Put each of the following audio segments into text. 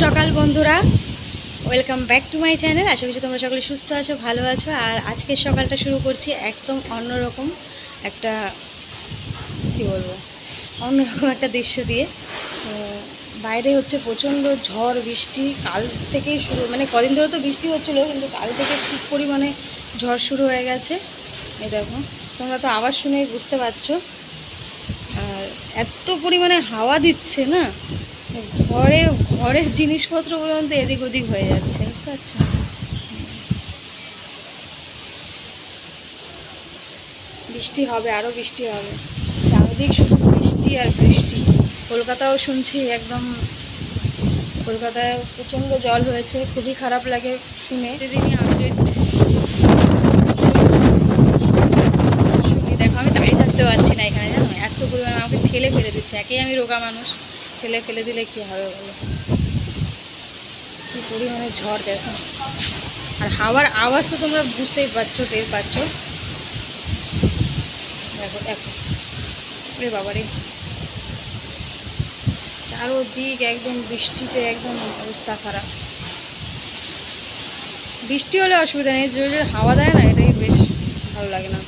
সকাল বন্ধুরা, welcome back to my channel. আশা করছি তোমরা সকলে সুস্থ আছো, ভালো আছো। আর আজকের সকালটা শুরু করছি একদম অন্যরকম একটা, কী বলবো, অন্যরকম একটা দৃশ্য দিয়ে। তো বাইরে হচ্ছে প্রচণ্ড ঝড় বৃষ্টি, কাল থেকেই শুরু, মানে কদিন ধরে তো বৃষ্টি হচ্ছিলো, কিন্তু কাল থেকে খুব পরিমাণে ঝড় শুরু হয়ে গেছে। এই দেখো, তোমরা তো আওয়াজ শুনেই বুঝতে পারছো। আর এত পরিমাণে হাওয়া দিচ্ছে না, ঘরের জিনিসপত্র পর্যন্ত এদিক ওদিক হয়ে যাচ্ছে, বুঝতে পারছো। বৃষ্টি হবে, আরও বৃষ্টি হবে, চারিদিক শুধু বৃষ্টি আর বৃষ্টি। কলকাতাও শুনছি একদম, কলকাতায় প্রচণ্ড জল হয়েছে, খুবই খারাপ লাগে শুনে। প্রতিদিনই আপডেট শুনি। দেখো, আমি দাঁড়িয়ে থাকতে পারছি না এখানে, জানো, এত পরিমাণে আমাকে ঠেলে ফেলে দিচ্ছে। একেই আমি রোগা মানুষ, ঠেলে ফেলে দিলে কী হবে বলো। কী পরিমাণে ঝড় দেখো, আর হাওয়ার আওয়াজ তো তোমরা বুঝতেই পারছো, টের পাচ্ছ। দেখো দেখো, রে বাবারে, চারোদিক একদম বৃষ্টিতে একদম অবস্থা খারাপ। বৃষ্টি হলে অসুবিধা নেই, জোরে জোরে হাওয়া দেয় না, এটাই বেশ ভালো লাগে না।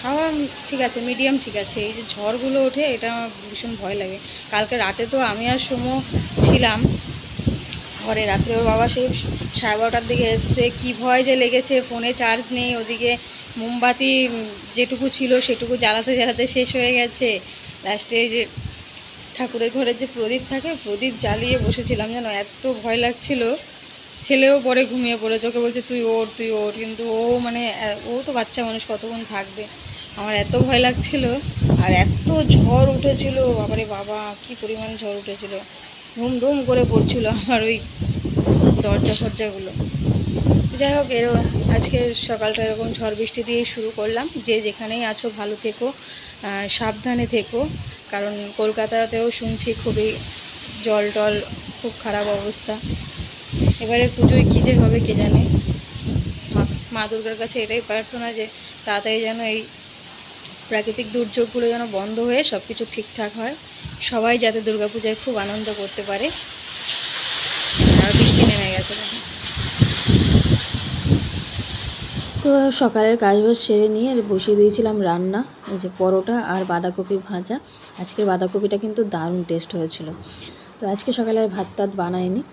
হাওয়া ঠিক আছে, মিডিয়াম ঠিক আছে, এই যে ঝড়গুলো ওঠে এটা আমার ভীষণ ভয় লাগে। কালকে রাতে তো আমি আর সোমো ছিলাম ঘরে, রাত্রে ওর বাবা সেই 12:30টার দিকে এসছে। কী ভয় যে লেগেছে, ফোনে চার্জ নেই, ওদিকে মোমবাতি যেটুকু ছিল সেটুকু জ্বালাতে জ্বালাতে শেষ হয়ে গেছে। লাস্টে যে ঠাকুরের ঘরের যে প্রদীপ থাকে, প্রদীপ জ্বালিয়ে বসেছিলাম, জানো, এত ভয় লাগছিল। ছেলেও পরে ঘুমিয়ে পড়েছে, ওকে বলছে তুই ওঠ তুই ওঠ, কিন্তু ও মানে ও তো বাচ্চা মানুষ, কতক্ষণ থাকবে। আমার এত ভয় লাগছিল, আর এত ঝড় উঠেছিল, বাবারে বাবা, কি পরিমাণ ঝড় উঠেছিল। ধুম ধুম করে পড়ছিল আমার ওই দরজা ফরজাগুলো। যাই হোক, আজকে সকালটা এরকম ঝড় বৃষ্টি দিয়েই শুরু করলাম। যে যেখানেই আছো ভালো থেকো, সাবধানে থেকো, কারণ কলকাতাতেও শুনছি খুবই জল টল, খুব খারাপ অবস্থা। এবারে পুজোয় কী যে হবে কে জানে। মা দুর্গার কাছে এটাই প্রার্থনা যে তাড়াতাড়ি যেন এই প্রাকৃতিক দুর্যোগগুলো যেন বন্ধ হয়ে সব কিছু ঠিকঠাক হয়, সবাই যাতে দুর্গাপূজায় খুব আনন্দ করতে পারে। আর বৃষ্টি নেমে গেছে। তো সকালের কাজবাজ সেরে নিয়ে বসিয়ে দিয়েছিলাম রান্না, এই যে পরোটা আর বাঁধাকপি ভাজা। আজকের বাঁধাকপিটা কিন্তু দারুণ টেস্ট হয়েছিল। তো আজকে সকালে আর ভাত টাত বানাইনি,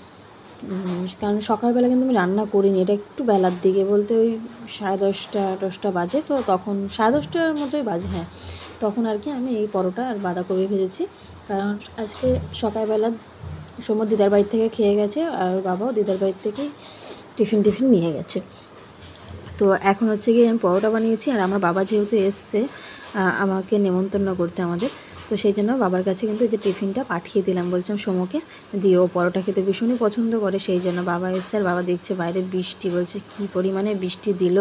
কারণ সকালবেলা কিন্তু আমি রান্না করিনি। এটা একটু বেলার দিকে, বলতে ওই 10:30-10টা বাজে, তো তখন 10:30টার মতোই বাজে, হ্যাঁ, তখন আর কি আমি এই পরোটা আর বাঁধাকপি ভেজেছি। কারণ আজকে সকালবেলা সময় দিদার বাড়ি থেকে খেয়ে গেছে, আর বাবাও দিদার বাড়ির থেকেই টিফিন নিয়ে গেছে। তো এখন হচ্ছে গিয়ে আমি পরোটা বানিয়েছি, আর আমার বাবা যেহেতু এসছে আমাকে নেমন্তন্ন করতে আমাদের, তো সেই জন্য বাবার কাছে কিন্তু যে টিফিনটা পাঠিয়ে দিলাম, বলছিলাম সোমোকে দিয়ে, ও পরোটা খেতে ভীষণই পছন্দ করে। সেই জন্য বাবা এসছে, আর বাবা দেখছে বাইরে বৃষ্টি, বলছে কী পরিমাণে বৃষ্টি দিল।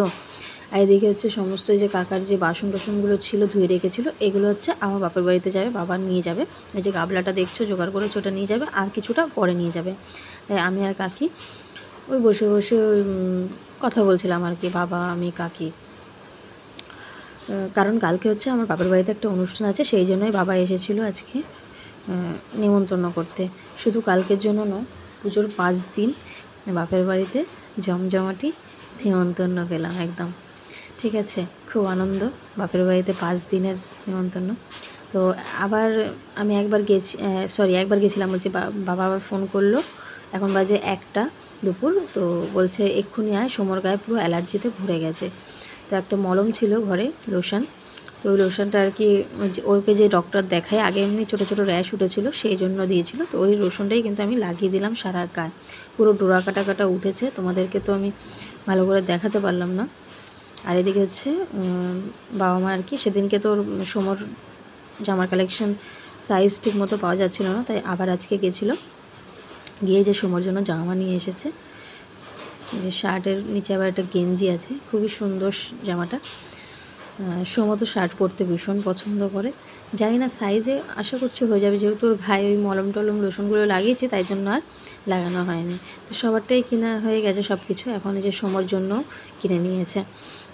আর এদিকে হচ্ছে সমস্ত যে কাকার যে বাসন টাসনগুলো ছিল ধুয়ে রেখেছিল, এগুলো হচ্ছে আমার বাপের বাড়িতে যাবে, বাবা নিয়ে যাবে। এই যে গাবলাটা দেখছো জোগাড় করেছে, ওটা নিয়ে যাবে, আর কিছুটা পরে নিয়ে যাবে। তাই আমি আর কাকি ওই বসে বসে কথা বলছিলাম আর কি, বাবা আমি কাকি। কারণ কালকে হচ্ছে আমার বাবার বাড়িতে একটা অনুষ্ঠান আছে, সেই জন্যই বাবা এসেছিলো আজকে নেমন্তন্ন করতে। শুধু কালকের জন্য নয়, পুজোর 5 দিন বাপের বাড়িতে জমজমাটি নেমন্তন্ন পেলাম একদম। ঠিক আছে, খুব আনন্দ, বাপের বাড়িতে 5 দিনের নেমন্তন্ন। তো আবার আমি একবার গেছিলাম, বলছি বাবা আবার ফোন করলো, এখন বাজে 1টা দুপুর, তো বলছে এক্ষুনি আয়, সোমর গায়ে পুরো অ্যালার্জিতে ভরে গেছে। তো একটা মলম ছিল ঘরে, লোশন, তো ওই লোশনটা আর কি ওকে যে ডক্টর দেখায়, আগে এমনি ছোটো ছোটো র্যাশ উঠেছিল, সেই জন্য দিয়েছিল। তো ওই লোশনটাই কিন্তু আমি লাগিয়ে দিলাম সারা গায়ে, পুরো ডোরা কাটা কাটা উঠেছে, তোমাদেরকে তো আমি ভালো করে দেখাতে পারলাম না। আর এদিকে হচ্ছে বাবা মা আর কি, সেদিনকে তো সোমর জামার কালেকশন সাইজ ঠিক মতো পাওয়া যাচ্ছিল না, তাই আবার আজকে গেছিলো, গিয়ে যে সোমর জন্য জামা নিয়ে এসেছে। যে শার্টের নিচে আবার একটা গেঞ্জি আছে, খুবই সুন্দর জামাটা। সমত শার্ট পরতে ভীষণ পছন্দ করে। জানি না সাইজে আশা করছি হয়ে যাবে, যেহেতু ওর ভাই ওই মলম টলম লোশনগুলো লাগিয়েছে তাই জন্য আর লাগানো হয়নি। তো সবারটাই কেনা হয়ে গেছে সব কিছু, এখন এই যে সমর জন্য কিনে নিয়েছে,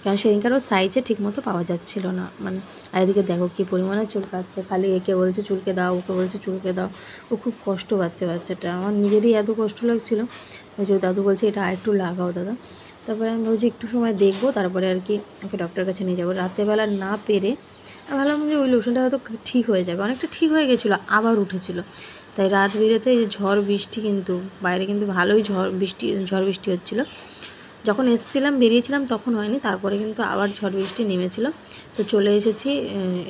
কারণ সেদিনকার ওর সাইজে ঠিকমতো পাওয়া যাচ্ছিলো না। মানে আর এদিকে দেখো কী পরিমাণে চুল কাটছে, খালি একে বলছে চুলকে দাও, ওকে বলছে চুলকে দাও। ও খুব কষ্ট পাচ্ছে বাচ্চাটা, আমার নিজেরই এত কষ্ট লাগছিলো। ওই যে দাদু বলছে এটা আর একটু লাগাও দাদা। তারপরে আমি ভাবছি একটু সময় দেখবো, তারপরে আর কি ওকে ডক্টরের কাছে নিয়ে যাবো। রাত্রেবেলা না পেরে ভাবলাম যে ওই লোশনটা হয়তো ঠিক হয়ে যাবে, অনেকটা ঠিক হয়ে গেছিলো আবার উঠেছিল। তাই রাত বিরেতে এই যে ঝড় বৃষ্টি, কিন্তু বাইরে কিন্তু ভালোই ঝড় বৃষ্টি হচ্ছিলো। যখন এসেছিলাম বেরিয়েছিলাম তখন হয়নি, তারপরে কিন্তু আবার ঝড় বৃষ্টি নেমেছিল। তো চলে এসেছি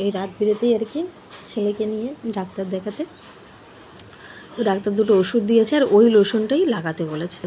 এই রাত বিরেতেই আর কি ছেলেকে নিয়ে ডাক্তার দেখাতে। তো ডাক্তার দুটো ওষুধ দিয়েছে আর ওই লোশনটাই লাগাতে বলেছে।